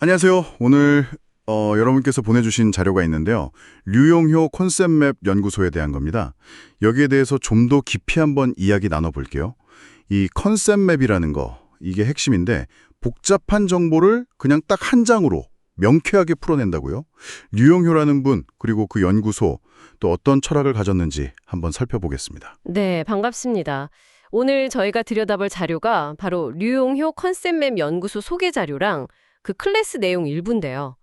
안녕하세요. 오늘 여러분께서 보내주신 자료가 있는데요. 류용효 컨셉맵 연구소에 대한 겁니다. 여기에 대해서 좀 더 깊이 한번 이야기 나눠볼게요. 이 컨셉맵이라는 거, 이게 핵심인데 복잡한 정보를 그냥 딱 한 장으로 명쾌하게 풀어낸다고요? 류용효라는 분, 그리고 그 연구소, 또 어떤 철학을 가졌는지 한번 살펴보겠습니다. 네, 반갑습니다. 오늘 저희가 들여다볼 자료가 바로 류용효 컨셉맵 연구소 소개 자료랑 그 클래스 내용 일부인데요.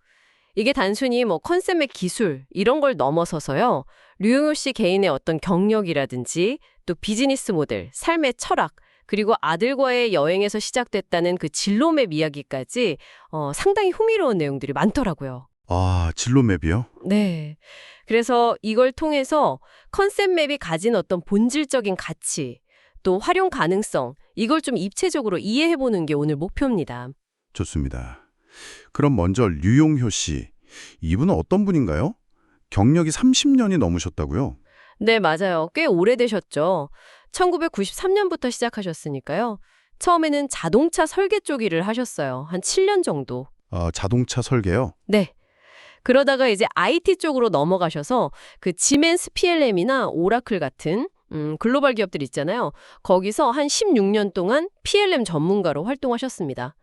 이게 단순히 컨셉맵 기술 이런 걸 넘어서서요. 류용효 씨 개인의 어떤 경력이라든지 또 비즈니스 모델, 삶의 철학, 그리고 아들과의 여행에서 시작됐다는 그 진로맵 이야기까지 상당히 흥미로운 내용들이 많더라고요. 아, 진로맵이요? 네. 그래서 이걸 통해서 컨셉맵이 가진 어떤 본질적인 가치, 또 활용 가능성, 이걸 좀 입체적으로 이해해보는 게 오늘 목표입니다. 좋습니다. 그럼 먼저 류용효 씨, 이분은 어떤 분인가요? 경력이 30년이 넘으셨다고요? 네, 맞아요. 꽤 오래되셨죠. 1993년부터 시작하셨으니까요. 처음에는 자동차 설계 쪽 일을 하셨어요. 한 7년 정도. 자동차 설계요? 네. 그러다가 이제 IT 쪽으로 넘어가셔서 그 지멘스 PLM이나 오라클 같은 글로벌 기업들 있잖아요. 거기서 한 16년 동안 PLM 전문가로 활동하셨습니다.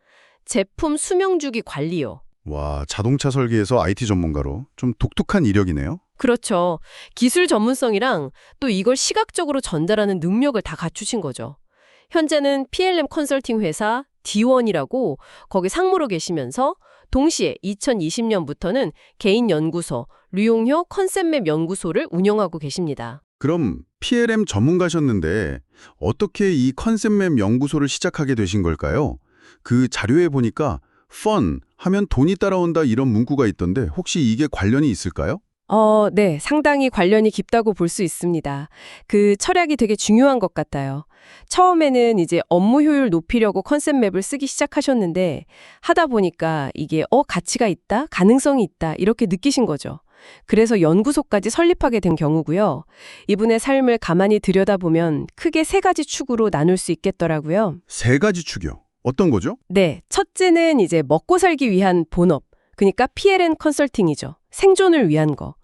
제품 수명주기 관리요. 와, 자동차 설계에서 IT 전문가로 좀 독특한 이력이네요. 그렇죠. 기술 전문성이랑 또 이걸 시각적으로 전달하는 능력을 다 갖추신 거죠. 현재는 PLM 컨설팅 회사 D1이라고 거기 상무로 계시면서 동시에 2020년부터는 개인 연구소 류용효 컨셉맵 연구소를 운영하고 계십니다. 그럼 PLM 전문가셨는데 어떻게 이 컨셉맵 연구소를 시작하게 되신 걸까요? 그 자료에 보니까 fun 하면 돈이 따라온다 이런 문구가 있던데 혹시 이게 관련이 있을까요? 네. 상당히 관련이 깊다고 볼 수 있습니다. 그 철학이 되게 중요한 것 같아요. 처음에는 이제 업무 효율 높이려고 컨셉맵을 쓰기 시작하셨는데 하다 보니까 이게 가치가 있다, 가능성이 있다 이렇게 느끼신 거죠. 그래서 연구소까지 설립하게 된 경우고요. 이분의 삶을 가만히 들여다보면 크게 세 가지 축으로 나눌 수 있겠더라고요. 세 가지 축이요. 어떤 거죠? 네. 첫째는 이제 먹고 살기 위한 본업, 그러니까 PLN 컨설팅이죠. 생존을 위한 거.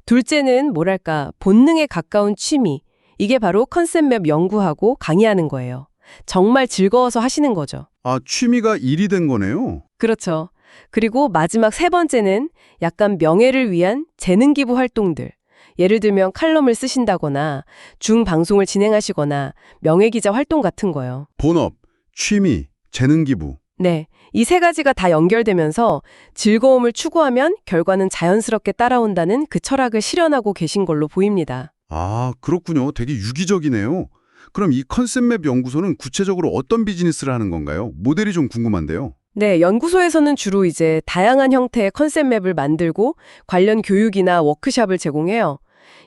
둘째는 뭐랄까 본능에 가까운 취미. 이게 바로 컨셉맵 연구하고 강의하는 거예요. 정말 즐거워서 하시는 거죠. 아, 취미가 일이 된 거네요. 그렇죠. 그리고 마지막 세 번째는 약간 명예를 위한 재능 기부 활동들. 예를 들면 칼럼을 쓰신다거나 중방송을 진행하시거나 명예기자 활동 같은 거요. 본업, 취미, 재능 기부. 네. 이 세 가지가 다 연결되면서 즐거움을 추구하면 결과는 자연스럽게 따라온다는 그 철학을 실현하고 계신 걸로 보입니다. 아, 그렇군요. 되게 유기적이네요. 그럼 이 컨셉맵 연구소는 구체적으로 어떤 비즈니스를 하는 건가요? 모델이 좀 궁금한데요. 네, 연구소에서는 주로 이제 다양한 형태의 컨셉맵을 만들고 관련 교육이나 워크샵을 제공해요.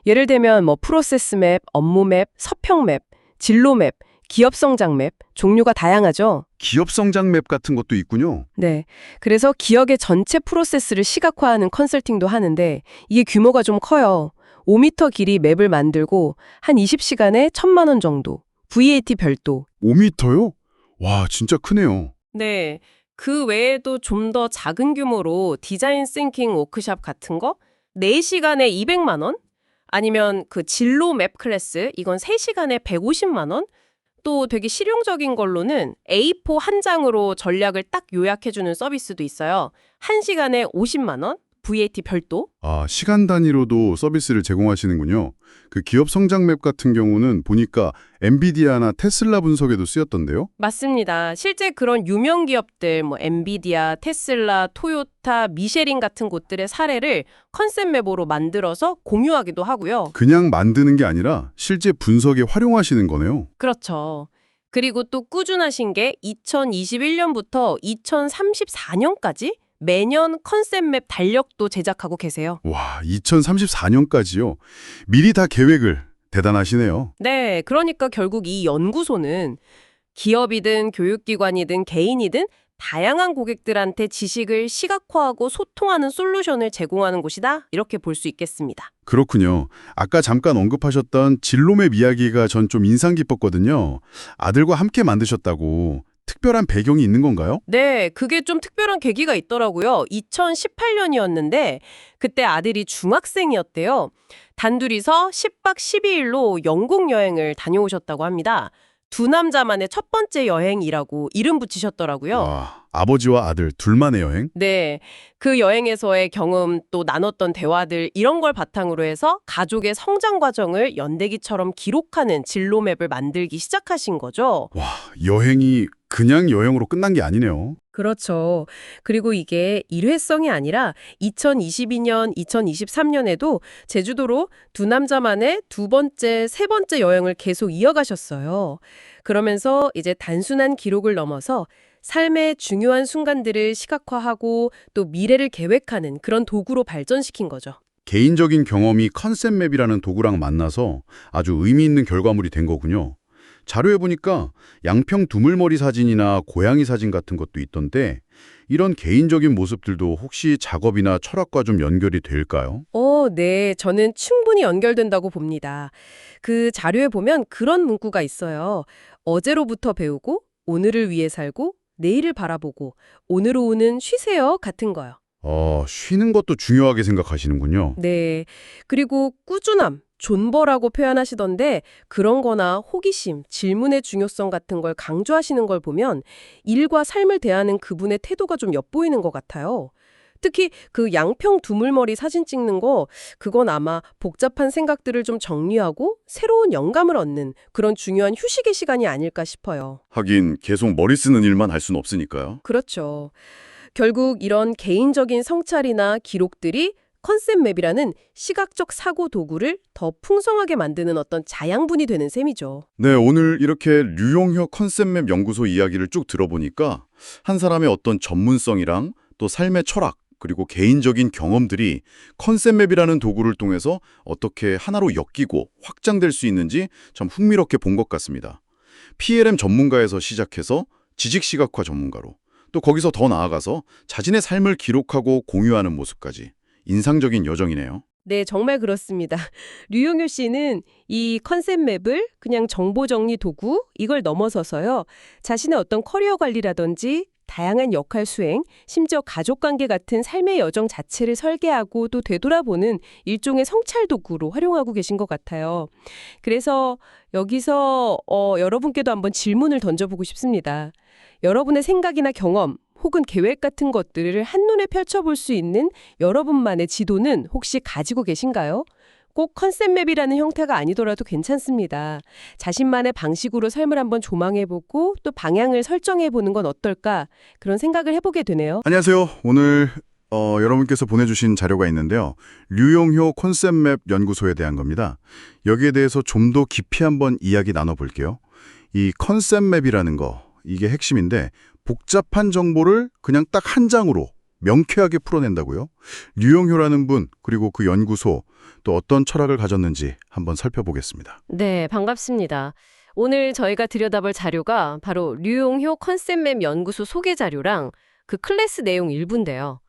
예를 들면 프로세스 맵, 업무 맵, 서평 맵, 진로 맵, 기업 성장 맵, 종류가 다양하죠. 기업 성장 맵 같은 것도 있군요. 네. 그래서 기업의 전체 프로세스를 시각화하는 컨설팅도 하는데 이게 규모가 좀 커요. 5m 길이 맵을 만들고 한 20시간에 1,000만 원 정도. VAT 별도. 5m요? 와, 진짜 크네요. 네. 그 외에도 좀 더 작은 규모로 디자인 싱킹 워크샵 같은 거 4시간에 200만 원? 아니면 그 진로 맵 클래스 이건 3시간에 150만 원? 또 되게 실용적인 걸로는 A4 한 장으로 전략을 딱 요약해주는 서비스도 있어요. 1시간에 50만 원? VAT 별도? 아, 시간 단위로도 서비스를 제공하시는군요. 그 기업 성장 맵 같은 경우는 보니까 엔비디아나 테슬라 분석에도 쓰였던데요. 맞습니다. 실제 그런 유명 기업들, 엔비디아, 테슬라, 토요타, 미쉐린 같은 곳들의 사례를 컨셉 맵으로 만들어서 공유하기도 하고요. 그냥 만드는 게 아니라 실제 분석에 활용하시는 거네요. 그렇죠. 그리고 또 꾸준하신 게 2021년부터 2034년까지 매년 컨셉맵 달력도 제작하고 계세요. 와, 2034년까지요. 미리 다 계획을. 대단하시네요. 네, 그러니까 결국 이 연구소는 기업이든 교육기관이든 개인이든 다양한 고객들한테 지식을 시각화하고 소통하는 솔루션을 제공하는 곳이다. 이렇게 볼 수 있겠습니다. 그렇군요. 아까 잠깐 언급하셨던 진로맵 이야기가 전 좀 인상 깊었거든요. 아들과 함께 만드셨다고. 특별한 배경이 있는 건가요? 네, 그게 좀 특별한 계기가 있더라고요. 2018년이었는데 그때 아들이 중학생이었대요. 단둘이서 10박 12일로 영국 여행을 다녀오셨다고 합니다. 두 남자만의 첫 번째 여행이라고 이름 붙이셨더라고요. 와, 아버지와 아들 둘만의 여행? 네, 그 여행에서의 경험 또 나눴던 대화들 이런 걸 바탕으로 해서 가족의 성장 과정을 연대기처럼 기록하는 진로맵을 만들기 시작하신 거죠. 와, 여행이 그냥 여행으로 끝난 게 아니네요. 그렇죠. 그리고 이게 일회성이 아니라 2022년, 2023년에도 제주도로 두 남자만의 두 번째, 세 번째 여행을 계속 이어가셨어요. 그러면서 이제 단순한 기록을 넘어서 삶의 중요한 순간들을 시각화하고 또 미래를 계획하는 그런 도구로 발전시킨 거죠. 개인적인 경험이 컨셉맵이라는 도구랑 만나서 아주 의미 있는 결과물이 된 거군요. 자료에 보니까 양평 두물머리 사진이나 고양이 사진 같은 것도 있던데 이런 개인적인 모습들도 혹시 작업이나 철학과 좀 연결이 될까요? 네. 저는 충분히 연결된다고 봅니다. 그 자료에 보면 그런 문구가 있어요. 어제로부터 배우고, 오늘을 위해 살고, 내일을 바라보고, 오늘 오후는 쉬세요 같은 거요. 쉬는 것도 중요하게 생각하시는군요. 네. 그리고 꾸준함, 존버라고 표현하시던데 그런 거나 호기심, 질문의 중요성 같은 걸 강조하시는 걸 보면 일과 삶을 대하는 그분의 태도가 좀 엿보이는 것 같아요. 특히 그 양평 두물머리 사진 찍는 거, 그건 아마 복잡한 생각들을 좀 정리하고 새로운 영감을 얻는 그런 중요한 휴식의 시간이 아닐까 싶어요. 하긴 계속 머리 쓰는 일만 할 수는 없으니까요. 그렇죠. 결국 이런 개인적인 성찰이나 기록들이 컨셉맵이라는 시각적 사고 도구를 더 풍성하게 만드는 어떤 자양분이 되는 셈이죠. 네, 오늘 이렇게 류용효 컨셉맵 연구소 이야기를 쭉 들어보니까 한 사람의 어떤 전문성이랑 또 삶의 철학, 그리고 개인적인 경험들이 컨셉맵이라는 도구를 통해서 어떻게 하나로 엮이고 확장될 수 있는지 참 흥미롭게 본 것 같습니다. PLM 전문가에서 시작해서 지식시각화 전문가로, 또 거기서 더 나아가서 자신의 삶을 기록하고 공유하는 모습까지 인상적인 여정이네요. 네, 정말 그렇습니다. 류용효 씨는 이 컨셉맵을 그냥 정보 정리 도구 이걸 넘어서서요. 자신의 어떤 커리어 관리라든지 다양한 역할 수행, 심지어 가족관계 같은 삶의 여정 자체를 설계하고 또 되돌아보는 일종의 성찰 도구로 활용하고 계신 것 같아요. 그래서 여기서 여러분께도 한번 질문을 던져보고 싶습니다. 여러분의 생각이나 경험 혹은 계획 같은 것들을 한눈에 펼쳐볼 수 있는 여러분만의 지도는 혹시 가지고 계신가요? 꼭 컨셉맵이라는 형태가 아니더라도 괜찮습니다. 자신만의 방식으로 삶을 한번 조망해보고 또 방향을 설정해보는 건 어떨까? 그런 생각을 해보게 되네요. 안녕하세요. 오늘 여러분께서 보내주신 자료가 있는데요. 류용효 컨셉맵 연구소에 대한 겁니다. 여기에 대해서 좀 더 깊이 한번 이야기 나눠볼게요. 이 컨셉맵이라는 거, 이게 핵심인데 복잡한 정보를 그냥 딱 한 장으로 명쾌하게 풀어낸다고요? 류용효라는 분, 그리고 그 연구소, 또 어떤 철학을 가졌는지 한번 살펴보겠습니다. 네, 반갑습니다. 오늘 저희가 들여다볼 자료가 바로 류용효 컨셉맵 연구소 소개 자료랑 그 클래스 내용 일부인데요.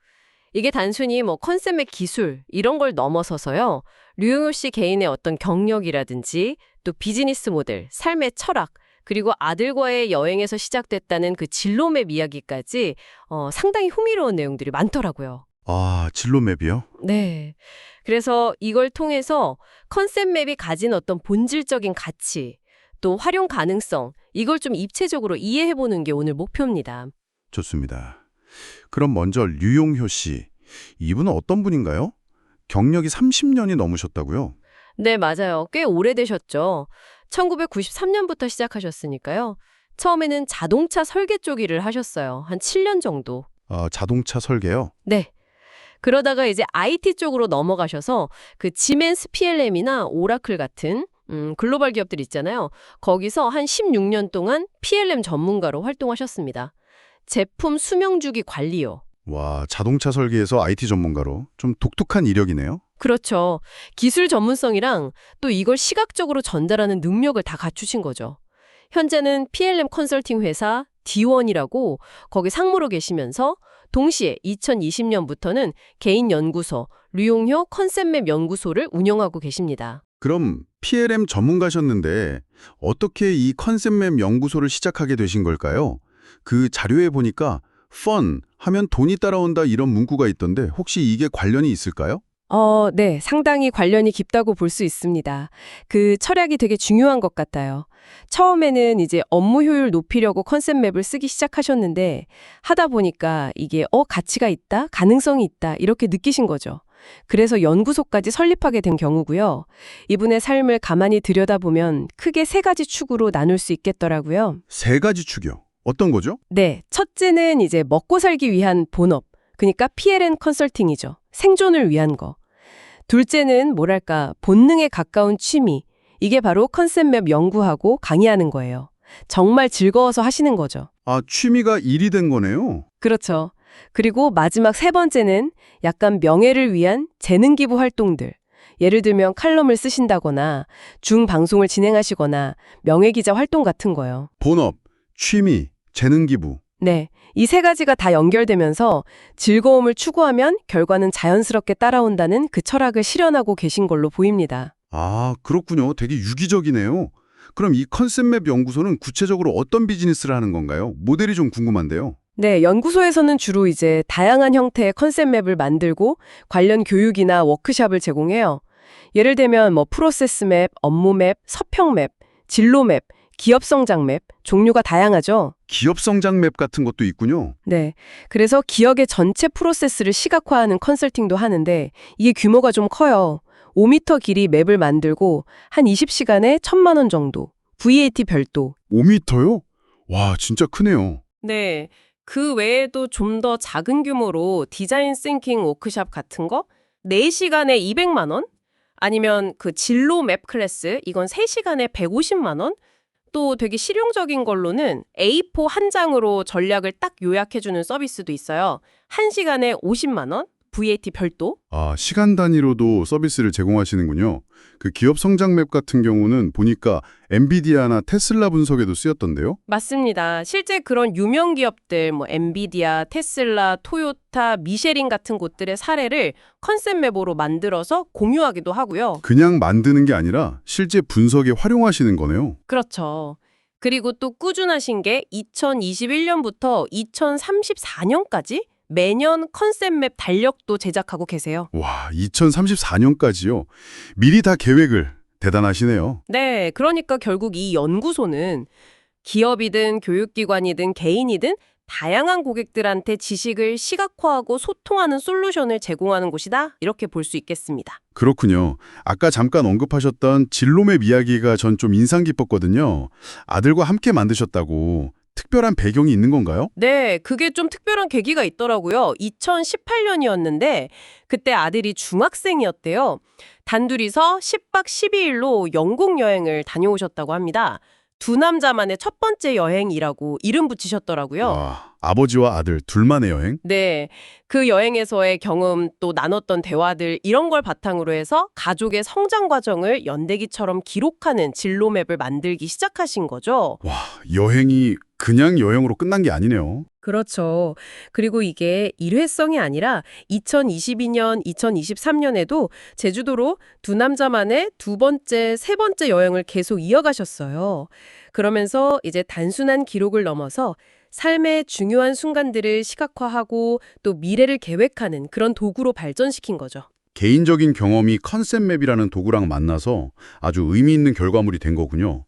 이게 단순히 컨셉맵 기술 이런 걸 넘어서서요. 류용효 씨 개인의 어떤 경력이라든지 또 비즈니스 모델, 삶의 철학, 그리고 아들과의 여행에서 시작됐다는 그 진로맵 이야기까지 상당히 흥미로운 내용들이 많더라고요. 아, 진로맵이요? 네. 그래서 이걸 통해서 컨셉맵이 가진 어떤 본질적인 가치, 또 활용 가능성, 이걸 좀 입체적으로 이해해보는 게 오늘 목표입니다. 좋습니다. 그럼 먼저 류용효 씨, 이분은 어떤 분인가요? 경력이 30년이 넘으셨다고요? 네, 맞아요. 꽤 오래되셨죠. 1993년부터 시작하셨으니까요. 처음에는 자동차 설계 쪽 일을 하셨어요. 한 7년 정도. 자동차 설계요? 네. 그러다가 이제 IT 쪽으로 넘어가셔서 그 지멘스 PLM이나 오라클 같은 글로벌 기업들 있잖아요. 거기서 한 16년 동안 PLM 전문가로 활동하셨습니다. 제품 수명주기 관리요. 와, 자동차 설계에서 IT 전문가로 좀 독특한 이력이네요. 그렇죠. 기술 전문성이랑 또 이걸 시각적으로 전달하는 능력을 다 갖추신 거죠. 현재는 PLM 컨설팅 회사 D1이라고 거기 상무로 계시면서 동시에 2020년부터는 개인 연구소 류용효 컨셉맵 연구소를 운영하고 계십니다. 그럼 PLM 전문가셨는데 어떻게 이 컨셉맵 연구소를 시작하게 되신 걸까요? 그 자료에 보니까 fun 하면 돈이 따라온다 이런 문구가 있던데 혹시 이게 관련이 있을까요? 네, 상당히 관련이 깊다고 볼 수 있습니다. 그 철학이 되게 중요한 것 같아요. 처음에는 이제 업무 효율 높이려고 컨셉 맵을 쓰기 시작하셨는데 하다 보니까 이게 가치가 있다, 가능성이 있다 이렇게 느끼신 거죠. 그래서 연구소까지 설립하게 된 경우고요. 이분의 삶을 가만히 들여다보면 크게 세 가지 축으로 나눌 수 있겠더라고요. 세 가지 축이요. 어떤 거죠? 네, 첫째는 이제 먹고 살기 위한 본업, 그러니까 PLN 컨설팅이죠. 생존을 위한 거. 둘째는 뭐랄까 본능에 가까운 취미. 이게 바로 컨셉맵 연구하고 강의하는 거예요. 정말 즐거워서 하시는 거죠. 아, 취미가 일이 된 거네요. 그렇죠. 그리고 마지막 세 번째는 약간 명예를 위한 재능 기부 활동들. 예를 들면 칼럼을 쓰신다거나 중방송을 진행하시거나 명예기자 활동 같은 거요. 본업, 취미, 재능 기부. 네, 이 세 가지가 다 연결되면서 즐거움을 추구하면 결과는 자연스럽게 따라온다는 그 철학을 실현하고 계신 걸로 보입니다. 아, 그렇군요. 되게 유기적이네요. 그럼 이 컨셉맵 연구소는 구체적으로 어떤 비즈니스를 하는 건가요? 모델이 좀 궁금한데요. 네, 연구소에서는 주로 이제 다양한 형태의 컨셉 맵을 만들고 관련 교육이나 워크숍을 제공해요. 예를 들면 프로세스 맵, 업무 맵, 서평 맵, 진로 맵, 기업 성장 맵, 종류가 다양하죠. 기업 성장 맵 같은 것도 있군요. 네. 그래서 기업의 전체 프로세스를 시각화하는 컨설팅도 하는데 이게 규모가 좀 커요. 5m 길이 맵을 만들고 한 20시간에 1,000만 원 정도. VAT 별도. 5m요? 와, 진짜 크네요. 네. 그 외에도 좀 더 작은 규모로 디자인 싱킹 워크숍 같은 거 4시간에 200만 원? 아니면 그 진로 맵 클래스 이건 3시간에 150만 원? 또 되게 실용적인 걸로는 A4 한 장으로 전략을 딱 요약해주는 서비스도 있어요. 1시간에 50만 원? VAT 별도? 아, 시간 단위로도 서비스를 제공하시는군요. 그 기업 성장 맵 같은 경우는 보니까 엔비디아나 테슬라 분석에도 쓰였던데요. 맞습니다. 실제 그런 유명 기업들, 엔비디아, 테슬라, 토요타, 미쉐린 같은 곳들의 사례를 컨셉 맵으로 만들어서 공유하기도 하고요. 그냥 만드는 게 아니라 실제 분석에 활용하시는 거네요. 그렇죠. 그리고 또 꾸준하신 게 2021년부터 2034년까지 매년 컨셉 맵 달력도 제작하고 계세요. 와, 2034년까지요. 미리 다 계획을. 대단하시네요. 네, 그러니까 결국 이 연구소는 기업이든 교육기관이든 개인이든 다양한 고객들한테 지식을 시각화하고 소통하는 솔루션을 제공하는 곳이다. 이렇게 볼 수 있겠습니다. 그렇군요. 아까 잠깐 언급하셨던 진로맵 이야기가 전 좀 인상 깊었거든요. 아들과 함께 만드셨다고. 특별한 배경이 있는 건가요? 네, 그게 좀 특별한 계기가 있더라고요. 2018년이었는데 그때 아들이 중학생이었대요. 단둘이서 10박 12일로 영국 여행을 다녀오셨다고 합니다. 두 남자만의 첫 번째 여행이라고 이름 붙이셨더라고요. 와, 아버지와 아들 둘만의 여행? 네, 그 여행에서의 경험 또 나눴던 대화들 이런 걸 바탕으로 해서 가족의 성장 과정을 연대기처럼 기록하는 진로맵을 만들기 시작하신 거죠. 와, 여행이 그냥 여행으로 끝난 게 아니네요. 그렇죠. 그리고 이게 일회성이 아니라 2022년, 2023년에도 제주도로 두 남자만의 두 번째, 세 번째 여행을 계속 이어가셨어요. 그러면서 이제 단순한 기록을 넘어서 삶의 중요한 순간들을 시각화하고 또 미래를 계획하는 그런 도구로 발전시킨 거죠. 개인적인 경험이 컨셉맵이라는 도구랑 만나서 아주 의미 있는 결과물이 된 거군요.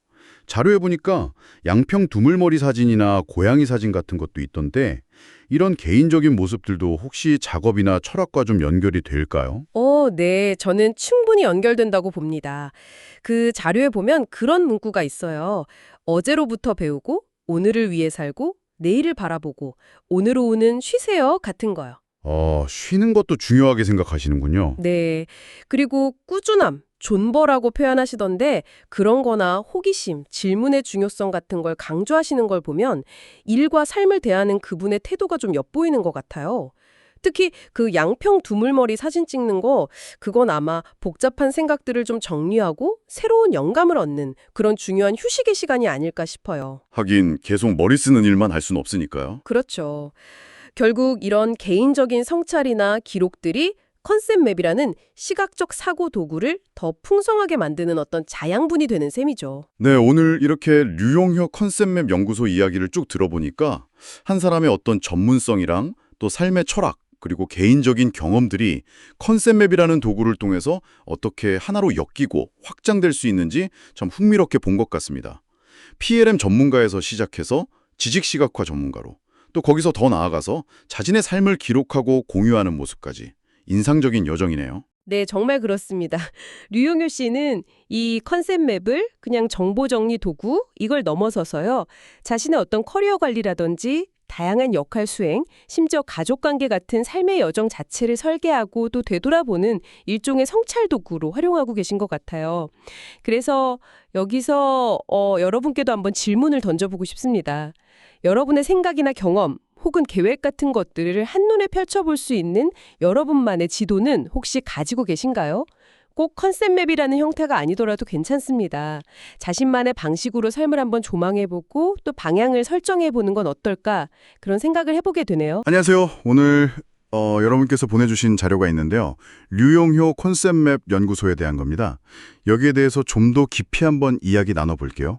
자료에 보니까 양평 두물머리 사진이나 고양이 사진 같은 것도 있던데 이런 개인적인 모습들도 혹시 작업이나 철학과 좀 연결이 될까요? 네. 저는 충분히 연결된다고 봅니다. 그 자료에 보면 그런 문구가 있어요. 어제로부터 배우고, 오늘을 위해 살고, 내일을 바라보고, 오늘 오후는 쉬세요 같은 거요. 쉬는 것도 중요하게 생각하시는군요. 네. 그리고 꾸준함, 존버라고 표현하시던데 그런 거나 호기심, 질문의 중요성 같은 걸 강조하시는 걸 보면 일과 삶을 대하는 그분의 태도가 좀 엿보이는 것 같아요. 특히 그 양평 두물머리 사진 찍는 거, 그건 아마 복잡한 생각들을 좀 정리하고 새로운 영감을 얻는 그런 중요한 휴식의 시간이 아닐까 싶어요. 하긴 계속 머리 쓰는 일만 할 수는 없으니까요. 그렇죠. 결국 이런 개인적인 성찰이나 기록들이 컨셉맵이라는 시각적 사고 도구를 더 풍성하게 만드는 어떤 자양분이 되는 셈이죠. 네, 오늘 이렇게 류용효 컨셉맵 연구소 이야기를 쭉 들어보니까 한 사람의 어떤 전문성이랑 또 삶의 철학, 그리고 개인적인 경험들이 컨셉맵이라는 도구를 통해서 어떻게 하나로 엮이고 확장될 수 있는지 참 흥미롭게 본 것 같습니다. PLM 전문가에서 시작해서 지식시각화 전문가로, 또 거기서 더 나아가서 자신의 삶을 기록하고 공유하는 모습까지 인상적인 여정이네요. 네, 정말 그렇습니다. 류용효 씨는 이 컨셉맵을 그냥 정보 정리 도구 이걸 넘어서서요. 자신의 어떤 커리어 관리라든지 다양한 역할 수행, 심지어 가족관계 같은 삶의 여정 자체를 설계하고 또 되돌아보는 일종의 성찰 도구로 활용하고 계신 것 같아요. 그래서 여기서 여러분께도 한번 질문을 던져보고 싶습니다. 여러분의 생각이나 경험 혹은 계획 같은 것들을 한눈에 펼쳐볼 수 있는 여러분만의 지도는 혹시 가지고 계신가요? 꼭 컨셉맵이라는 형태가 아니더라도 괜찮습니다. 자신만의 방식으로 삶을 한번 조망해보고 또 방향을 설정해보는 건 어떨까? 그런 생각을 해보게 되네요. 안녕하세요. 오늘 여러분께서 보내주신 자료가 있는데요. 류용효 컨셉맵 연구소에 대한 겁니다. 여기에 대해서 좀 더 깊이 한번 이야기 나눠볼게요.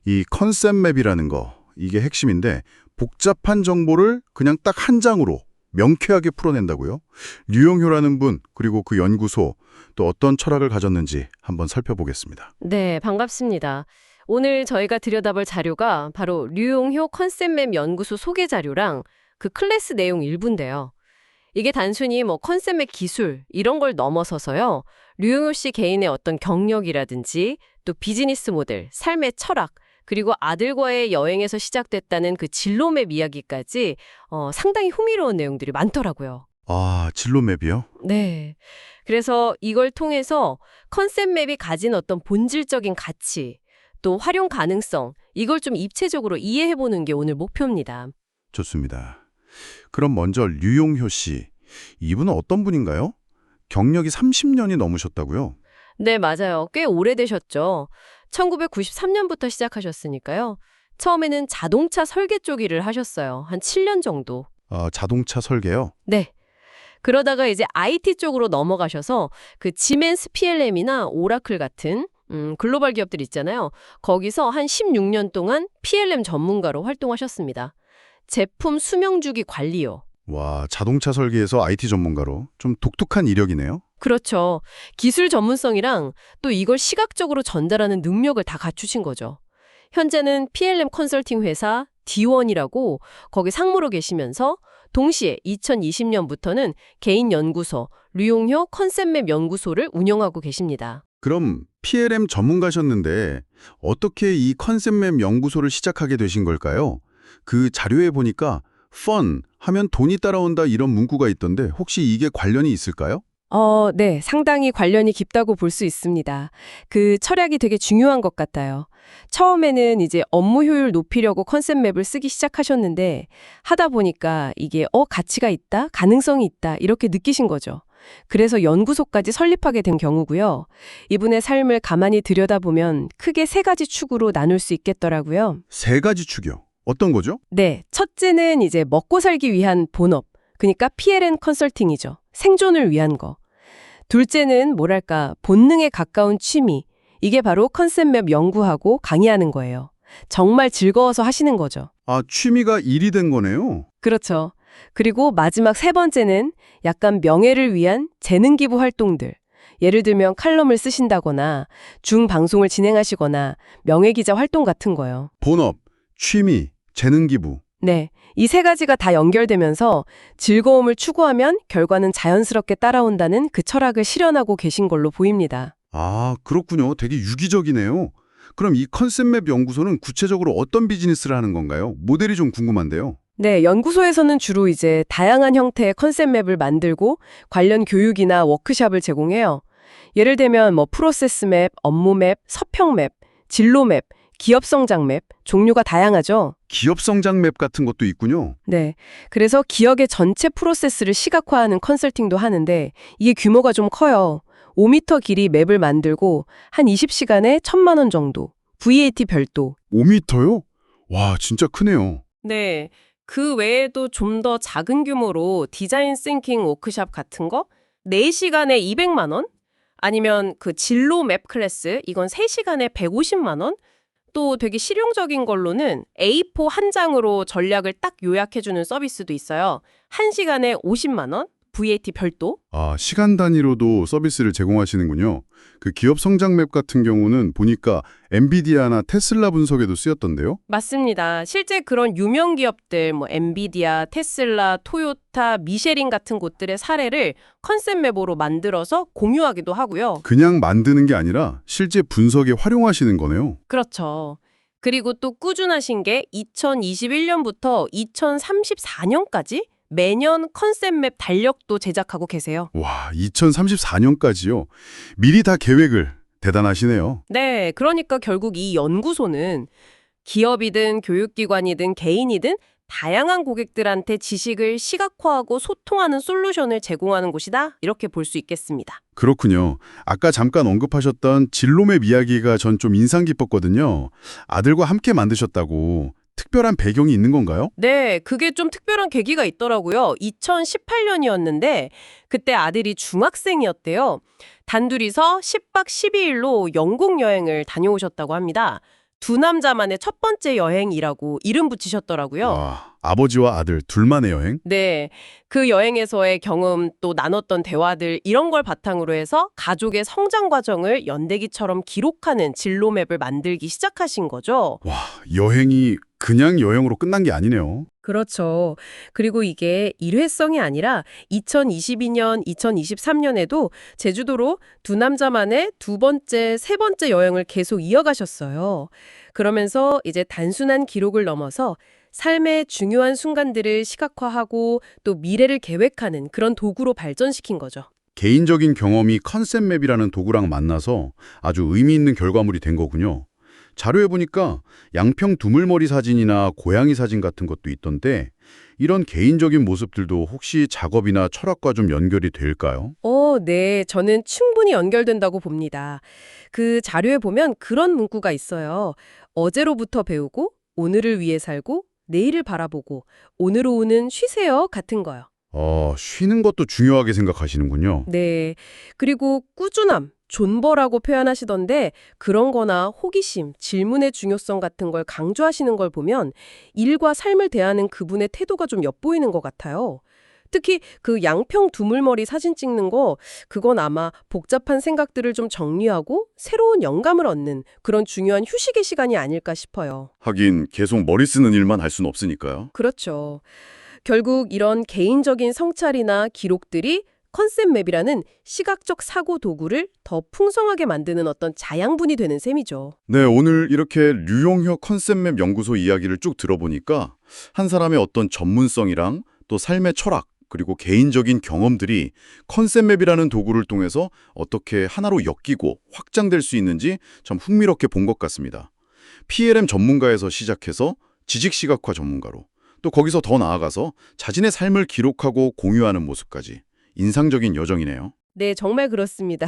이 컨셉맵이라는 거, 이게 핵심인데 복잡한 정보를 그냥 딱 한 장으로 명쾌하게 풀어낸다고요? 류용효라는 분, 그리고 그 연구소, 또 어떤 철학을 가졌는지 한번 살펴보겠습니다. 네, 반갑습니다. 오늘 저희가 들여다볼 자료가 바로 류용효 컨셉맵 연구소 소개 자료랑 그 클래스 내용 일부인데요. 이게 단순히 컨셉맵 기술 이런 걸 넘어서서요. 류용효 씨 개인의 어떤 경력이라든지 또 비즈니스 모델, 삶의 철학, 그리고 아들과의 여행에서 시작됐다는 그 진로맵 이야기까지 상당히 흥미로운 내용들이 많더라고요. 아, 진로맵이요? 네. 그래서 이걸 통해서 컨셉맵이 가진 어떤 본질적인 가치, 또 활용 가능성, 이걸 좀 입체적으로 이해해보는 게 오늘 목표입니다. 좋습니다. 그럼 먼저 류용효 씨, 이분은 어떤 분인가요? 경력이 30년이 넘으셨다고요? 네, 맞아요. 꽤 오래되셨죠. 1993년부터 시작하셨으니까요. 처음에는 자동차 설계 쪽 일을 하셨어요. 한 7년 정도. 자동차 설계요? 네. 그러다가 이제 IT 쪽으로 넘어가셔서 그 지멘스 PLM이나 오라클 같은 글로벌 기업들 있잖아요. 거기서 한 16년 동안 PLM 전문가로 활동하셨습니다. 제품 수명주기 관리요. 와, 자동차 설계에서 IT 전문가로 좀 독특한 이력이네요. 그렇죠. 기술 전문성이랑 또 이걸 시각적으로 전달하는 능력을 다 갖추신 거죠. 현재는 PLM 컨설팅 회사 D1이라고 거기 상무로 계시면서 동시에 2020년부터는 개인 연구소 류용효 컨셉맵 연구소를 운영하고 계십니다. 그럼 PLM 전문가셨는데 어떻게 이 컨셉맵 연구소를 시작하게 되신 걸까요? 그 자료에 보니까 fun 하면 돈이 따라온다 이런 문구가 있던데 혹시 이게 관련이 있을까요? 네, 상당히 관련이 깊다고 볼 수 있습니다. 그 철학이 되게 중요한 것 같아요. 처음에는 이제 업무 효율 높이려고 컨셉맵을 쓰기 시작하셨는데 하다 보니까 이게 가치가 있다, 가능성이 있다 이렇게 느끼신 거죠. 그래서 연구소까지 설립하게 된 경우고요. 이분의 삶을 가만히 들여다보면 크게 세 가지 축으로 나눌 수 있겠더라고요. 세 가지 축이요. 어떤 거죠? 네, 첫째는 이제 먹고 살기 위한 본업, 그러니까 PLM 컨설팅이죠. 생존을 위한 거. 둘째는 뭐랄까 본능에 가까운 취미. 이게 바로 컨셉맵 연구하고 강의하는 거예요. 정말 즐거워서 하시는 거죠. 취미가 일이 된 거네요. 그렇죠. 그리고 마지막 세 번째는 약간 명예를 위한 재능 기부 활동들. 예를 들면 칼럼을 쓰신다거나 중방송을 진행하시거나 명예기자 활동 같은 거요. 본업, 취미, 재능 기부. 네, 이 세 가지가 다 연결되면서 즐거움을 추구하면 결과는 자연스럽게 따라온다는 그 철학을 실현하고 계신 걸로 보입니다. 그렇군요. 되게 유기적이네요. 그럼 이 컨셉맵 연구소는 구체적으로 어떤 비즈니스를 하는 건가요? 모델이 좀 궁금한데요. 네, 연구소에서는 주로 이제 다양한 형태의 컨셉맵을 만들고 관련 교육이나 워크숍을 제공해요. 예를 들면 프로세스 맵, 업무 맵, 서평 맵, 진로 맵, 기업 성장 맵, 종류가 다양하죠. 기업 성장 맵 같은 것도 있군요. 네, 그래서 기업의 전체 프로세스를 시각화하는 컨설팅도 하는데 이게 규모가 좀 커요. 5m 길이 맵을 만들고 한 20시간에 1,000만 원 정도. VAT 별도. 5m요? 와, 진짜 크네요. 네, 그 외에도 좀 더 작은 규모로 디자인 싱킹 워크숍 같은 거? 4시간에 200만 원? 아니면 그 진로 맵 클래스, 이건 3시간에 150만 원? 또 되게 실용적인 걸로는 A4 한 장으로 전략을 딱 요약해주는 서비스도 있어요. 1시간에 50만 원? VAT 별도? 아, 시간 단위로도 서비스를 제공하시는군요. 그 기업 성장 맵 같은 경우는 보니까 엔비디아나 테슬라 분석에도 쓰였던데요. 맞습니다. 실제 그런 유명 기업들, 뭐 엔비디아, 테슬라, 토요타, 미쉐린 같은 곳들의 사례를 컨셉 맵으로 만들어서 공유하기도 하고요. 그냥 만드는 게 아니라 실제 분석에 활용하시는 거네요. 그렇죠. 그리고 또 꾸준하신 게 2021년부터 2034년까지 매년 컨셉 맵 달력도 제작하고 계세요. 와, 2034년까지요. 미리 다 계획을. 대단하시네요. 네, 그러니까 결국 이 연구소는 기업이든 교육기관이든 개인이든 다양한 고객들한테 지식을 시각화하고 소통하는 솔루션을 제공하는 곳이다. 이렇게 볼 수 있겠습니다. 그렇군요. 아까 잠깐 언급하셨던 진로맵 이야기가 전 좀 인상 깊었거든요. 아들과 함께 만드셨다고. 특별한 배경이 있는 건가요? 네, 그게 좀 특별한 계기가 있더라고요. 2018년이었는데 그때 아들이 중학생이었대요. 단둘이서 10박 12일로 영국 여행을 다녀오셨다고 합니다. 두 남자만의 첫 번째 여행이라고 이름 붙이셨더라고요. 와, 아버지와 아들 둘만의 여행? 네, 그 여행에서의 경험 또 나눴던 대화들 이런 걸 바탕으로 해서 가족의 성장 과정을 연대기처럼 기록하는 진로맵을 만들기 시작하신 거죠. 와, 여행이 그냥 여행으로 끝난 게 아니네요. 그렇죠. 그리고 이게 일회성이 아니라 2022년, 2023년에도 제주도로 두 남자만의 두 번째, 세 번째 여행을 계속 이어가셨어요. 그러면서 이제 단순한 기록을 넘어서 삶의 중요한 순간들을 시각화하고 또 미래를 계획하는 그런 도구로 발전시킨 거죠. 개인적인 경험이 컨셉맵이라는 도구랑 만나서 아주 의미 있는 결과물이 된 거군요. 자료에 보니까 양평 두물머리 사진이나 고양이 사진 같은 것도 있던데 이런 개인적인 모습들도 혹시 작업이나 철학과 좀 연결이 될까요? 네. 저는 충분히 연결된다고 봅니다. 그 자료에 보면 그런 문구가 있어요. 어제로부터 배우고, 오늘을 위해 살고, 내일을 바라보고, 오늘 오후는 쉬세요 같은 거요. 쉬는 것도 중요하게 생각하시는군요. 네. 그리고 꾸준함, 존버라고 표현하시던데 그런 거나 호기심, 질문의 중요성 같은 걸 강조하시는 걸 보면 일과 삶을 대하는 그분의 태도가 좀 엿보이는 것 같아요. 특히 그 양평 두물머리 사진 찍는 거, 그건 아마 복잡한 생각들을 좀 정리하고 새로운 영감을 얻는 그런 중요한 휴식의 시간이 아닐까 싶어요. 하긴 계속 머리 쓰는 일만 할 수는 없으니까요. 그렇죠. 결국 이런 개인적인 성찰이나 기록들이 컨셉맵이라는 시각적 사고 도구를 더 풍성하게 만드는 어떤 자양분이 되는 셈이죠. 네, 오늘 이렇게 류용효 컨셉맵 연구소 이야기를 쭉 들어보니까 한 사람의 어떤 전문성이랑 또 삶의 철학 그리고 개인적인 경험들이 컨셉맵이라는 도구를 통해서 어떻게 하나로 엮이고 확장될 수 있는지 참 흥미롭게 본 것 같습니다. PLM 전문가에서 시작해서 지식시각화 전문가로 또 거기서 더 나아가서 자신의 삶을 기록하고 공유하는 모습까지 인상적인 여정이네요. 네, 정말 그렇습니다.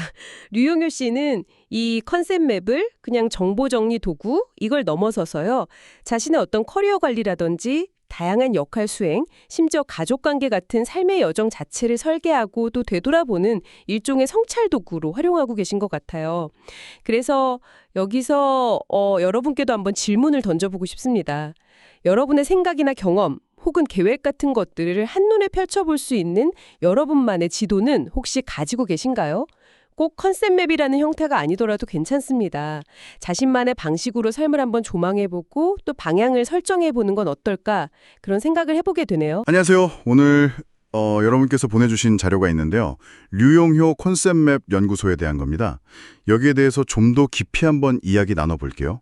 류용효 씨는 이 컨셉맵을 그냥 정보 정리 도구 이걸 넘어서서요. 자신의 어떤 커리어 관리라든지 다양한 역할 수행, 심지어 가족관계 같은 삶의 여정 자체를 설계하고 또 되돌아보는 일종의 성찰 도구로 활용하고 계신 것 같아요. 그래서 여기서 여러분께도 한번 질문을 던져보고 싶습니다. 여러분의 생각이나 경험 혹은 계획 같은 것들을 한눈에 펼쳐볼 수 있는 여러분만의 지도는 혹시 가지고 계신가요? 꼭 컨셉맵이라는 형태가 아니더라도 괜찮습니다. 자신만의 방식으로 삶을 한번 조망해보고 또 방향을 설정해보는 건 어떨까? 그런 생각을 해보게 되네요. 안녕하세요. 오늘 여러분께서 보내주신 자료가 있는데요. 류용효 컨셉맵 연구소에 대한 겁니다. 여기에 대해서 좀 더 깊이 한번 이야기 나눠볼게요.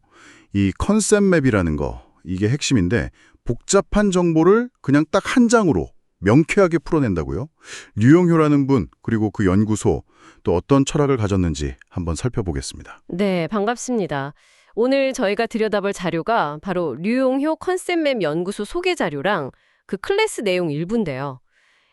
이 컨셉맵이라는 거, 이게 핵심인데 복잡한 정보를 그냥 딱 한 장으로 명쾌하게 풀어낸다고요? 류용효라는 분, 그리고 그 연구소, 또 어떤 철학을 가졌는지 한번 살펴보겠습니다. 네, 반갑습니다. 오늘 저희가 들여다볼 자료가 바로 류용효 컨셉맵 연구소 소개 자료랑 그 클래스 내용 일부인데요.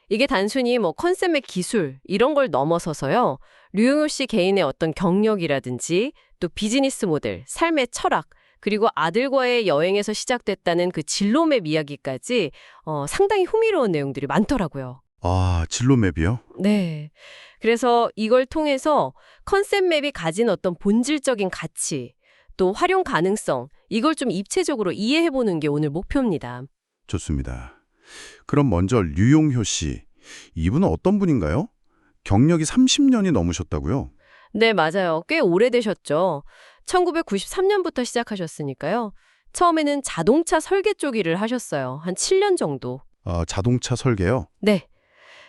이게 단순히 뭐 컨셉맵 기술 이런 걸 넘어서서요. 류용효 씨 개인의 어떤 경력이라든지 또 비즈니스 모델, 삶의 철학, 그리고 아들과의 여행에서 시작됐다는 그 진로맵 이야기까지 상당히 흥미로운 내용들이 많더라고요. 아, 진로맵이요? 네. 그래서 이걸 통해서 컨셉 맵이 가진 어떤 본질적인 가치, 또 활용 가능성, 이걸 좀 입체적으로 이해해보는 게 오늘 목표입니다. 좋습니다. 그럼 먼저 류용효 씨. 이분은 어떤 분인가요? 경력이 30년이 넘으셨다고요? 네, 맞아요. 꽤 오래되셨죠. 1993년부터 시작하셨으니까요. 처음에는 자동차 설계 쪽 일을 하셨어요. 한 7년 정도. 아, 자동차 설계요? 네.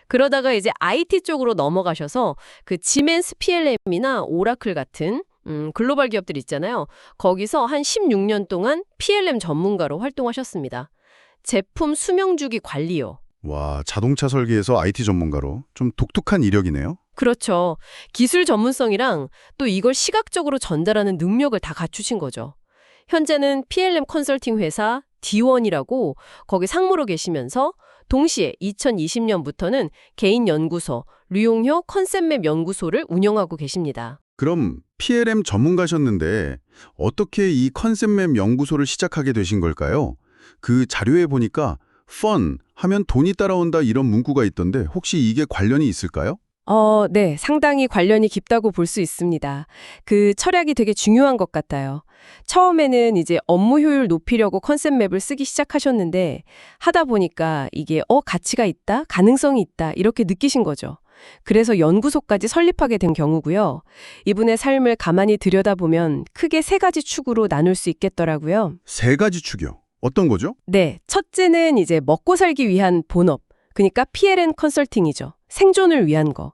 그러다가 이제 IT 쪽으로 넘어가셔서 그 지멘스 PLM이나 오라클 같은 글로벌 기업들 있잖아요. 거기서 한 16년 동안 PLM 전문가로 활동하셨습니다. 제품 수명주기 관리요. 와, 자동차 설계에서 IT 전문가로 좀 독특한 이력이네요. 그렇죠. 기술 전문성이랑 또 이걸 시각적으로 전달하는 능력을 다 갖추신 거죠. 현재는 PLM 컨설팅 회사 D1이라고 거기 상무로 계시면서 동시에 2020년부터는 개인 연구소 류용효 컨셉맵 연구소를 운영하고 계십니다. 그럼 PLM 전문가셨는데 어떻게 이 컨셉맵 연구소를 시작하게 되신 걸까요? 그 자료에 보니까 fun 하면 돈이 따라온다 이런 문구가 있던데 혹시 이게 관련이 있을까요? 네, 상당히 관련이 깊다고 볼 수 있습니다. 그 철학이 되게 중요한 것 같아요. 처음에는 이제 업무 효율 높이려고 컨셉 맵을 쓰기 시작하셨는데 하다 보니까 이게 가치가 있다, 가능성이 있다 이렇게 느끼신 거죠. 그래서 연구소까지 설립하게 된 경우고요. 이분의 삶을 가만히 들여다보면 크게 세 가지 축으로 나눌 수 있겠더라고요. 세 가지 축이요. 어떤 거죠? 네, 첫째는 이제 먹고 살기 위한 본업, 그러니까 PLM 컨설팅이죠. 생존을 위한 거.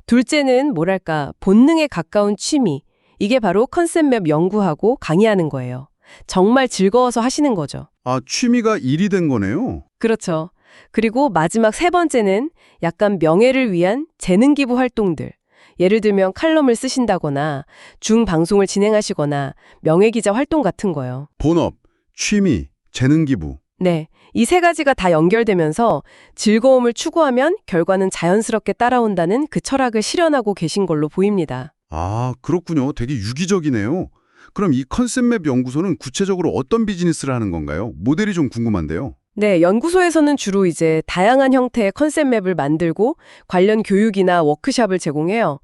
둘째는 뭐랄까 본능에 가까운 취미. 이게 바로 컨셉맵 연구하고 강의하는 거예요. 정말 즐거워서 하시는 거죠. 아, 취미가 일이 된 거네요. 그렇죠. 그리고 마지막 세 번째는 약간 명예를 위한 재능 기부 활동들. 예를 들면 칼럼을 쓰신다거나 중방송을 진행하시거나 명예기자 활동 같은 거요. 본업, 취미, 재능 기부. 네, 이 세 가지가 다 연결되면서 즐거움을 추구하면 결과는 자연스럽게 따라온다는 그 철학을 실현하고 계신 걸로 보입니다. 아, 그렇군요. 되게 유기적이네요. 그럼 이 컨셉맵 연구소는 구체적으로 어떤 비즈니스를 하는 건가요? 모델이 좀 궁금한데요. 네, 연구소에서는 주로 이제 다양한 형태의 컨셉 맵을 만들고 관련 교육이나 워크샵을 제공해요.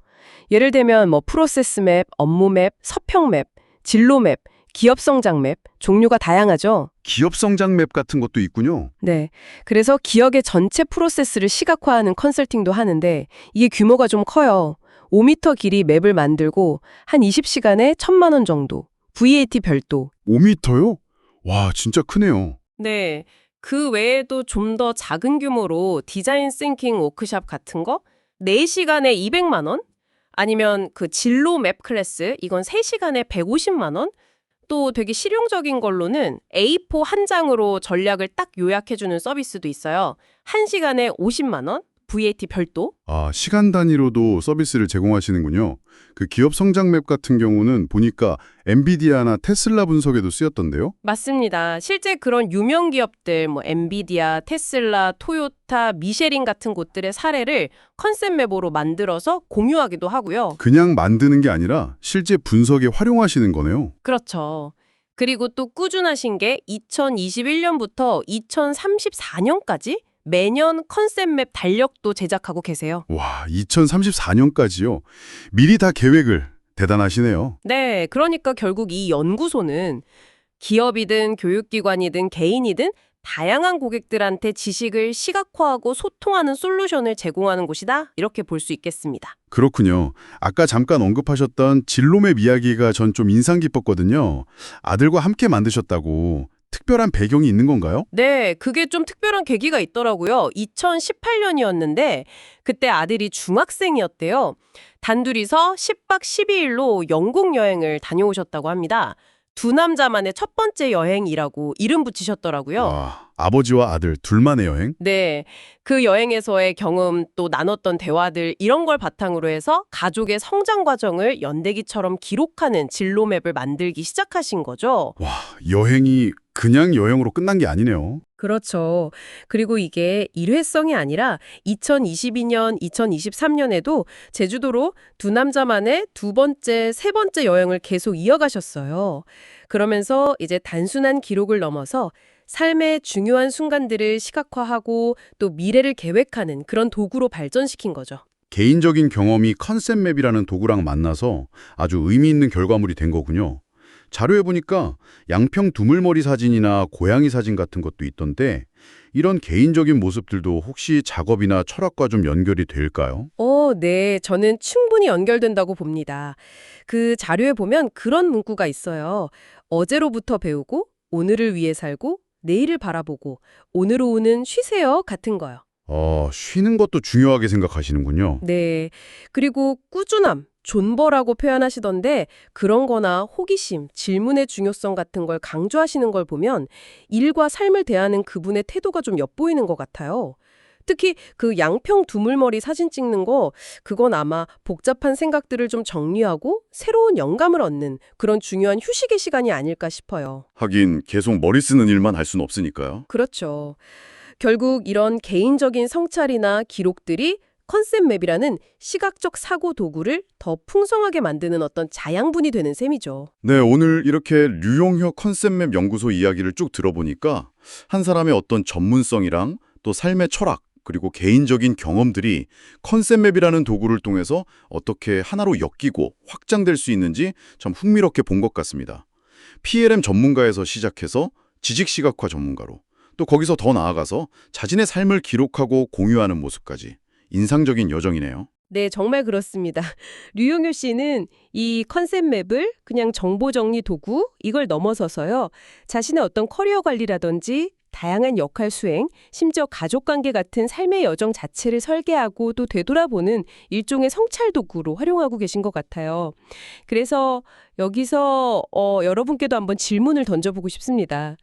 예를 들면 프로세스 맵, 업무 맵, 서평 맵, 진로 맵, 기업 성장 맵, 종류가 다양하죠. 기업 성장 맵 같은 것도 있군요. 네, 그래서 기업의 전체 프로세스를 시각화하는 컨설팅도 하는데 이게 규모가 좀 커요. 5m 길이 맵을 만들고 한 20시간에 1,000만 원 정도. VAT 별도. 5m요? 와, 진짜 크네요. 네, 그 외에도 좀 더 작은 규모로 디자인 싱킹 워크샵 같은 거 4시간에 200만 원? 아니면 그 진로 맵 클래스 이건 3시간에 150만 원? 또 되게 실용적인 걸로는 A4 한 장으로 전략을 딱 요약해주는 서비스도 있어요. 1시간에 50만 원? VAT 별도? 아, 시간 단위로도 서비스를 제공하시는군요. 그 기업 성장 맵 같은 경우는 보니까 엔비디아나 테슬라 분석에도 쓰였던데요. 맞습니다. 실제 그런 유명 기업들 엔비디아, 테슬라, 토요타, 미쉐린 같은 곳들의 사례를 컨셉 맵으로 만들어서 공유하기도 하고요. 그냥 만드는 게 아니라 실제 분석에 활용하시는 거네요. 그렇죠. 그리고 또 꾸준하신 게 2021년부터 2034년까지 매년 컨셉 맵 달력도 제작하고 계세요. 와, 2034년까지요. 미리 다 계획을. 대단하시네요. 네, 그러니까 결국 이 연구소는 기업이든 교육기관이든 개인이든 다양한 고객들한테 지식을 시각화하고 소통하는 솔루션을 제공하는 곳이다. 이렇게 볼 수 있겠습니다. 그렇군요. 아까 잠깐 언급하셨던 진로맵 이야기가 전 좀 인상 깊었거든요. 아들과 함께 만드셨다고. 특별한 배경이 있는 건가요? 네, 그게 좀 특별한 계기가 있더라고요. 2018년이었는데 그때 아들이 중학생이었대요. 단둘이서 10박 12일로 영국 여행을 다녀오셨다고 합니다. 두 남자만의 첫 번째 여행이라고 이름 붙이셨더라고요. 와, 아버지와 아들 둘만의 여행? 네, 그 여행에서의 경험 또 나눴던 대화들 이런 걸 바탕으로 해서 가족의 성장 과정을 연대기처럼 기록하는 진로맵을 만들기 시작하신 거죠. 와, 여행이 그냥 여행으로 끝난 게 아니네요. 그렇죠. 그리고 이게 일회성이 아니라 2022년, 2023년에도 제주도로 두 남자만의 두 번째, 세 번째 여행을 계속 이어가셨어요. 그러면서 이제 단순한 기록을 넘어서 삶의 중요한 순간들을 시각화하고 또 미래를 계획하는 그런 도구로 발전시킨 거죠. 개인적인 경험이 컨셉맵이라는 도구랑 만나서 아주 의미 있는 결과물이 된 거군요. 자료에 보니까 양평 두물머리 사진이나 고양이 사진 같은 것도 있던데 이런 개인적인 모습들도 혹시 작업이나 철학과 좀 연결이 될까요? 네. 저는 충분히 연결된다고 봅니다. 그 자료에 보면 그런 문구가 있어요. 어제로부터 배우고, 오늘을 위해 살고, 내일을 바라보고, 오늘 오후는 쉬세요 같은 거요. 쉬는 것도 중요하게 생각하시는군요. 네. 그리고 꾸준함, 존버라고 표현하시던데 그런 거나 호기심, 질문의 중요성 같은 걸 강조하시는 걸 보면 일과 삶을 대하는 그분의 태도가 좀 엿보이는 것 같아요. 특히 그 양평 두물머리 사진 찍는 거, 그건 아마 복잡한 생각들을 좀 정리하고 새로운 영감을 얻는 그런 중요한 휴식의 시간이 아닐까 싶어요. 하긴 계속 머리 쓰는 일만 할 수는 없으니까요. 그렇죠. 결국 이런 개인적인 성찰이나 기록들이 컨셉맵이라는 시각적 사고 도구를 더 풍성하게 만드는 어떤 자양분이 되는 셈이죠. 네, 오늘 이렇게 류용효 컨셉맵 연구소 이야기를 쭉 들어보니까 한 사람의 어떤 전문성이랑 또 삶의 철학, 그리고 개인적인 경험들이 컨셉맵이라는 도구를 통해서 어떻게 하나로 엮이고 확장될 수 있는지 참 흥미롭게 본 것 같습니다. PLM 전문가에서 시작해서 지식시각화 전문가로, 또 거기서 더 나아가서 자신의 삶을 기록하고 공유하는 모습까지 인상적인 여정이네요. 네, 정말 그렇습니다. 류용효 씨는 이 컨셉맵을 그냥 정보 정리 도구, 이걸 넘어서서요, 자신의 어떤 커리어 관리라든지 다양한 역할 수행, 심지어 가족관계 같은 삶의 여정 자체를 설계하고 또 되돌아보는 일종의 성찰 도구로 활용하고 계신 것 같아요. 그래서 여기서 여러분께도 한번 질문을 던져보고 싶습니다.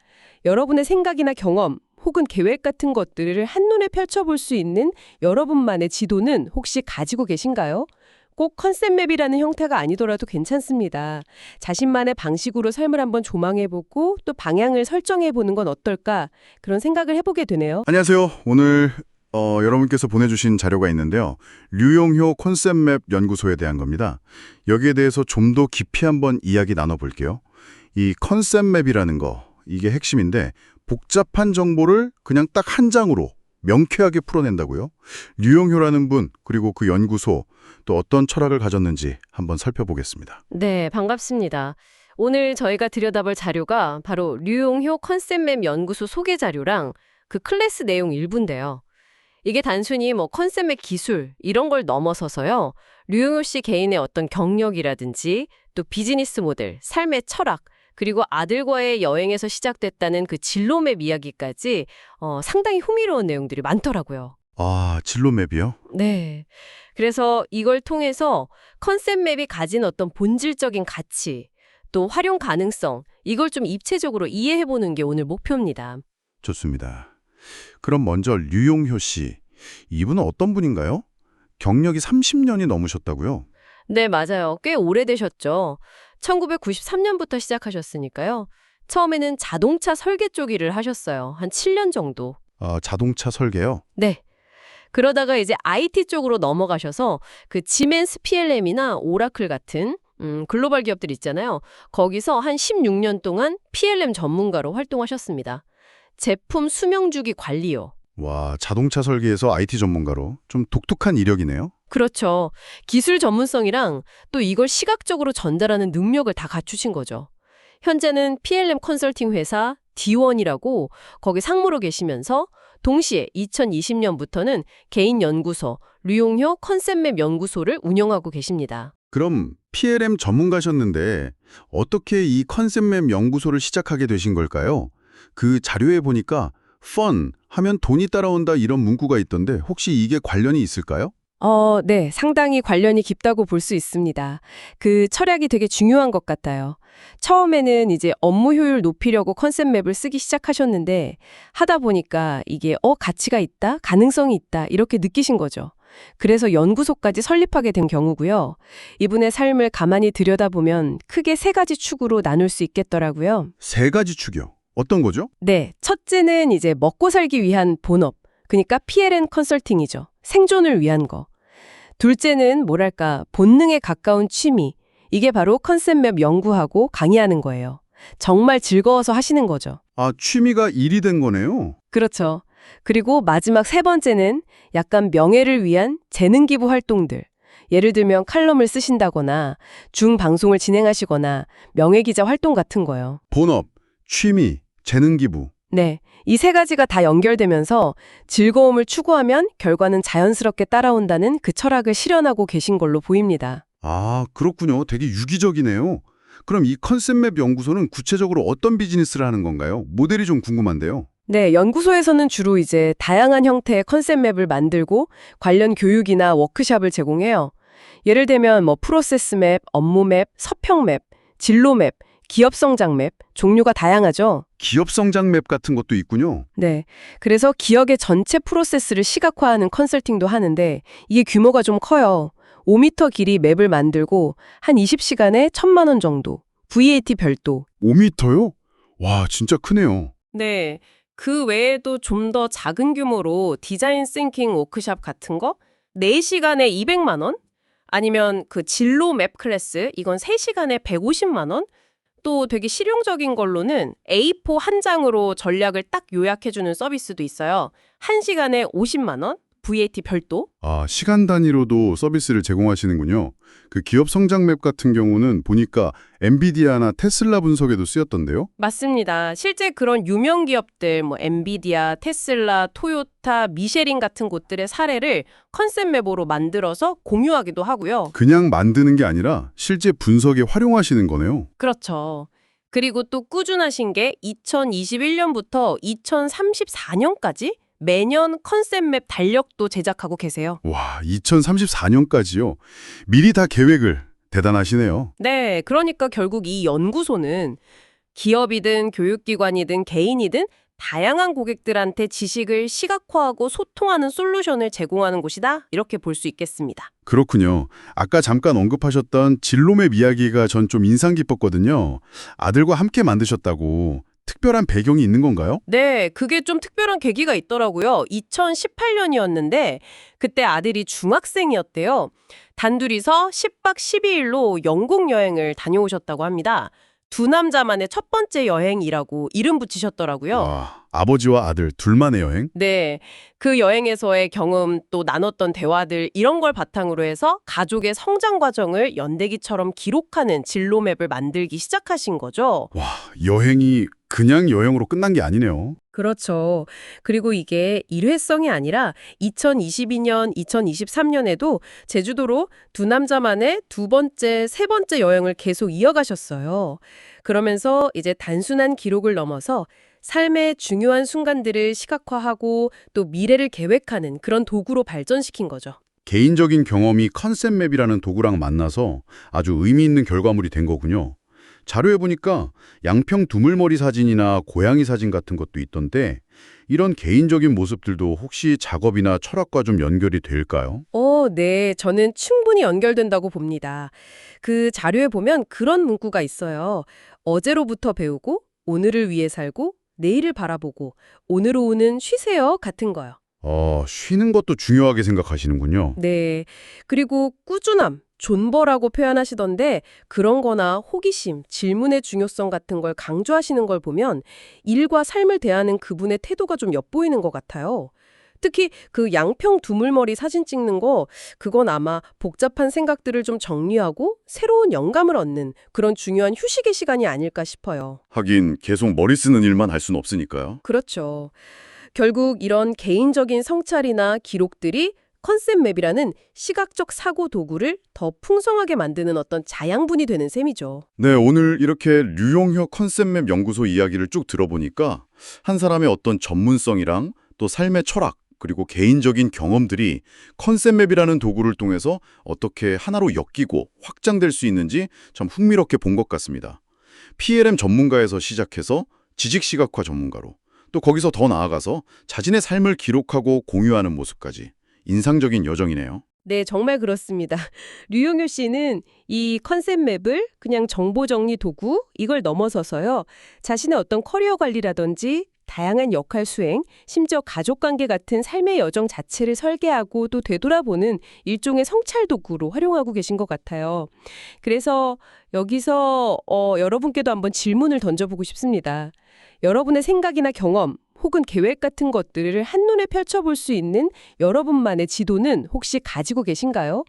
여러분의 생각이나 경험, 혹은 계획 같은 것들을 한눈에 펼쳐볼 수 있는 여러분만의 지도는 혹시 가지고 계신가요? 꼭 컨셉맵이라는 형태가 아니더라도 괜찮습니다. 자신만의 방식으로 삶을 한번 조망해보고 또 방향을 설정해보는 건 어떨까? 그런 생각을 해보게 되네요. 안녕하세요. 오늘 여러분께서 보내주신 자료가 있는데요. 류용효 컨셉맵 연구소에 대한 겁니다. 여기에 대해서 좀 더 깊이 한번 이야기 나눠볼게요. 이 컨셉맵이라는 거, 이게 핵심인데 복잡한 정보를 그냥 딱 한 장으로 명쾌하게 풀어낸다고요? 류용효라는 분, 그리고 그 연구소, 또 어떤 철학을 가졌는지 한번 살펴보겠습니다. 네, 반갑습니다. 오늘 저희가 들여다볼 자료가 바로 류용효 컨셉맵 연구소 소개 자료랑 그 클래스 내용 일부인데요. 이게 단순히 컨셉맵 기술 이런 걸 넘어서서요. 류용효 씨 개인의 어떤 경력이라든지 또 비즈니스 모델, 삶의 철학, 그리고 아들과의 여행에서 시작됐다는 그 진로맵 이야기까지 상당히 흥미로운 내용들이 많더라고요. 진로맵이요? 네. 그래서 이걸 통해서 컨셉맵이 가진 어떤 본질적인 가치, 또 활용 가능성, 이걸 좀 입체적으로 이해해보는 게 오늘 목표입니다. 좋습니다. 그럼 먼저 류용효 씨, 이분은 어떤 분인가요? 경력이 30년이 넘으셨다고요? 네, 맞아요. 꽤 오래되셨죠. 1993년부터 시작하셨으니까요. 처음에는 자동차 설계 쪽 일을 하셨어요. 한 7년 정도. 자동차 설계요? 네. 그러다가 이제 IT 쪽으로 넘어가셔서 그 지멘스 PLM이나 오라클 같은 글로벌 기업들 있잖아요. 거기서 한 16년 동안 PLM 전문가로 활동하셨습니다. 제품 수명주기 관리요. 와, 자동차 설계에서 IT 전문가로 좀 독특한 이력이네요. 그렇죠. 기술 전문성이랑 또 이걸 시각적으로 전달하는 능력을 다 갖추신 거죠. 현재는 PLM 컨설팅 회사 D1이라고 거기 상무로 계시면서 동시에 2020년부터는 개인 연구소 류용효 컨셉맵 연구소를 운영하고 계십니다. 그럼 PLM 전문가셨는데 어떻게 이 컨셉맵 연구소를 시작하게 되신 걸까요? 그 자료에 보니까 fun 하면 돈이 따라온다 이런 문구가 있던데 혹시 이게 관련이 있을까요? 네, 상당히 관련이 깊다고 볼 수 있습니다. 그 철학이 되게 중요한 것 같아요. 처음에는 이제 업무 효율 높이려고 컨셉맵을 쓰기 시작하셨는데 하다 보니까 이게 가치가 있다, 가능성이 있다 이렇게 느끼신 거죠. 그래서 연구소까지 설립하게 된 경우고요. 이분의 삶을 가만히 들여다보면 크게 세 가지 축으로 나눌 수 있겠더라고요. 세 가지 축이요. 어떤 거죠? 네, 첫째는 이제 먹고 살기 위한 본업, 그러니까 PLM 컨설팅이죠. 생존을 위한 거. 둘째는 뭐랄까 본능에 가까운 취미. 이게 바로 컨셉맵 연구하고 강의하는 거예요. 정말 즐거워서 하시는 거죠. 취미가 일이 된 거네요. 그렇죠. 그리고 마지막 세 번째는 약간 명예를 위한 재능기부 활동들. 예를 들면 칼럼을 쓰신다거나 중방송을 진행하시거나 명예기자 활동 같은 거요. 본업, 취미, 재능기부. 네, 이 세 가지가 다 연결되면서 즐거움을 추구하면 결과는 자연스럽게 따라온다는 그 철학을 실현하고 계신 걸로 보입니다. 아, 그렇군요. 되게 유기적이네요. 그럼 이 컨셉맵 연구소는 구체적으로 어떤 비즈니스를 하는 건가요? 모델이 좀 궁금한데요. 네, 연구소에서는 주로 이제 다양한 형태의 컨셉 맵을 만들고 관련 교육이나 워크샵을 제공해요. 예를 들면 프로세스 맵, 업무 맵, 서평 맵, 진로 맵, 기업 성장 맵, 종류가 다양하죠. 기업 성장 맵 같은 것도 있군요. 네, 그래서 기업의 전체 프로세스를 시각화하는 컨설팅도 하는데 이게 규모가 좀 커요. 5m 길이 맵을 만들고 한 20시간에 1,000만 원 정도. VAT 별도. 5m요? 와, 진짜 크네요. 네, 그 외에도 좀 더 작은 규모로 디자인 싱킹 워크샵 같은 거 4시간에 200만 원? 아니면 그 진로 맵 클래스 이건 3시간에 150만 원? 또 되게 실용적인 걸로는 A4 한 장으로 전략을 딱 요약해주는 서비스도 있어요. 1시간에 50만 원? VAT 별도? 아, 시간 단위로도 서비스를 제공하시는군요. 그 기업 성장 맵 같은 경우는 보니까 엔비디아나 테슬라 분석에도 쓰였던데요. 맞습니다. 실제 그런 유명 기업들 엔비디아, 테슬라, 토요타, 미쉐린 같은 곳들의 사례를 컨셉 맵으로 만들어서 공유하기도 하고요. 그냥 만드는 게 아니라 실제 분석에 활용하시는 거네요. 그렇죠. 그리고 또 꾸준하신 게 2021년부터 2034년까지 매년 컨셉 맵 달력도 제작하고 계세요. 와, 2034년까지요. 미리 다 계획을. 대단하시네요. 네, 그러니까 결국 이 연구소는 기업이든 교육기관이든 개인이든 다양한 고객들한테 지식을 시각화하고 소통하는 솔루션을 제공하는 곳이다. 이렇게 볼 수 있겠습니다. 그렇군요. 아까 잠깐 언급하셨던 진로맵 이야기가 전 좀 인상 깊었거든요. 아들과 함께 만드셨다고. 특별한 배경이 있는 건가요? 네, 그게 좀 특별한 계기가 있더라고요. 2018년이었는데 그때 아들이 중학생이었대요. 단둘이서 10박 12일로 영국 여행을 다녀오셨다고 합니다. 두 남자만의 첫 번째 여행이라고 이름 붙이셨더라고요. 와, 아버지와 아들 둘만의 여행? 네, 그 여행에서의 경험 또 나눴던 대화들 이런 걸 바탕으로 해서 가족의 성장 과정을 연대기처럼 기록하는 진로맵을 만들기 시작하신 거죠. 와, 여행이 그냥 여행으로 끝난 게 아니네요. 그렇죠. 그리고 이게 일회성이 아니라 2022년, 2023년에도 제주도로 두 남자만의 두 번째, 세 번째 여행을 계속 이어가셨어요. 그러면서 이제 단순한 기록을 넘어서 삶의 중요한 순간들을 시각화하고 또 미래를 계획하는 그런 도구로 발전시킨 거죠. 개인적인 경험이 컨셉맵이라는 도구랑 만나서 아주 의미 있는 결과물이 된 거군요. 자료에 보니까 양평 두물머리 사진이나 고양이 사진 같은 것도 있던데 이런 개인적인 모습들도 혹시 작업이나 철학과 좀 연결이 될까요? 네. 저는 충분히 연결된다고 봅니다. 그 자료에 보면 그런 문구가 있어요. 어제로부터 배우고, 오늘을 위해 살고, 내일을 바라보고, 오늘 오후는 쉬세요 같은 거요. 쉬는 것도 중요하게 생각하시는군요. 네. 그리고 꾸준함, 존버라고 표현하시던데 그런 거나 호기심, 질문의 중요성 같은 걸 강조하시는 걸 보면 일과 삶을 대하는 그분의 태도가 좀 엿보이는 것 같아요. 특히 그 양평 두물머리 사진 찍는 거, 그건 아마 복잡한 생각들을 좀 정리하고 새로운 영감을 얻는 그런 중요한 휴식의 시간이 아닐까 싶어요. 하긴 계속 머리 쓰는 일만 할 수는 없으니까요. 그렇죠. 결국 이런 개인적인 성찰이나 기록들이 컨셉맵이라는 시각적 사고 도구를 더 풍성하게 만드는 어떤 자양분이 되는 셈이죠. 네, 오늘 이렇게 류용효 컨셉맵 연구소 이야기를 쭉 들어보니까 한 사람의 어떤 전문성이랑 또 삶의 철학, 그리고 개인적인 경험들이 컨셉맵이라는 도구를 통해서 어떻게 하나로 엮이고 확장될 수 있는지 참 흥미롭게 본 것 같습니다. PLM 전문가에서 시작해서 지식시각화 전문가로, 또 거기서 더 나아가서 자신의 삶을 기록하고 공유하는 모습까지 인상적인 여정이네요. 네, 정말 그렇습니다. 류용효 씨는 이 컨셉맵을 그냥 정보 정리 도구 이걸 넘어서서요. 자신의 어떤 커리어 관리라든지 다양한 역할 수행, 심지어 가족관계 같은 삶의 여정 자체를 설계하고 또 되돌아보는 일종의 성찰 도구로 활용하고 계신 것 같아요. 그래서 여기서 여러분께도 한번 질문을 던져보고 싶습니다. 여러분의 생각이나 경험, 혹은 계획 같은 것들을 한눈에 펼쳐볼 수 있는 여러분만의 지도는 혹시 가지고 계신가요?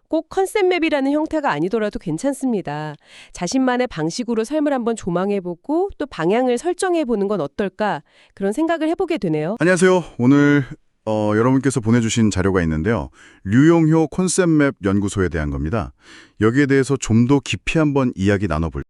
꼭 컨셉맵이라는 형태가 아니더라도 괜찮습니다. 자신만의 방식으로 삶을 한번 조망해보고 또 방향을 설정해보는 건 어떨까? 그런 생각을 해보게 되네요. 안녕하세요. 오늘 여러분께서 보내주신 자료가 있는데요. 류용효 컨셉맵 연구소에 대한 겁니다. 여기에 대해서 좀 더 깊이 한번 이야기 나눠볼게요.